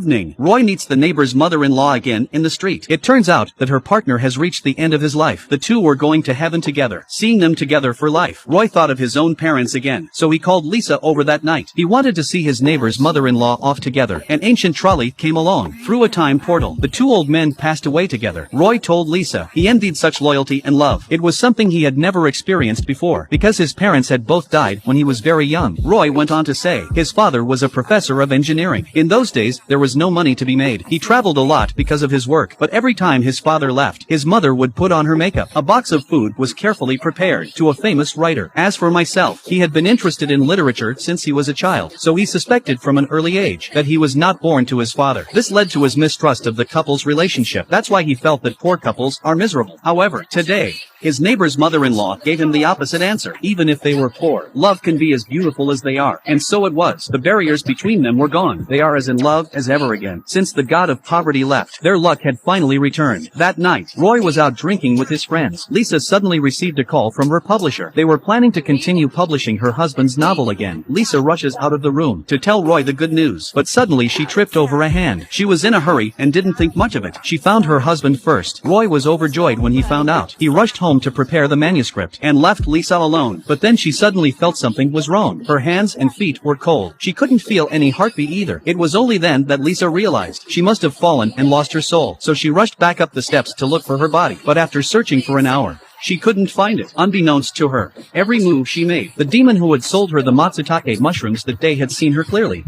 Evening, Roy meets the neighbor's mother-in-law again in the street. It turns out that her partner has reached the end of his life. The two were going to heaven together. Seeing them together for life, Roy thought of his own parents again, so he called Lisa over that night. He wanted to see his neighbor's mother-in-law off together. An ancient trolley came along. Through a time portal, the two old men passed away together. Roy told Lisa he envied such loyalty and love. It was something he had never experienced before, because his parents had both died when he was very young. Roy went on to say his father was a professor of engineering. In those days, there was no money to be made. He traveled a lot because of his work, but every time his father left, his mother would put on her makeup. A box of food was carefully prepared to a famous writer. As for myself, he had been interested in literature since he was a child, so he suspected from an early age that he was not born to his father. This led to his mistrust of the couple's relationship. That's why he felt that poor couples are miserable. However, today, his neighbor's mother-in-law gave him the opposite answer. Even if they were poor, love can be as beautiful as they are. And so it was. The barriers between them were gone. They are as in love as ever again. Since the god of poverty left, their luck had finally returned. That night, Roy was out drinking with his friends. Lisa suddenly received a call from her publisher. They were planning to continue publishing her husband's novel again. Lisa rushes out of the room to tell Roy the good news, but suddenly she tripped over a hand. She was in a hurry and didn't think much of it. She found her husband first. Roy was overjoyed when he found out. He rushed home to prepare the manuscript and left Lisa alone. But then she suddenly felt something was wrong. Her hands and feet were cold. She couldn't feel any heartbeat either. It was only then that Lisa realized she must have fallen and lost her soul. So she rushed back up the steps to look for her body. But after searching for an hour, she couldn't find it. Unbeknownst to her, every move she made, the demon who had sold her the matsutake mushrooms that day had seen her clearly.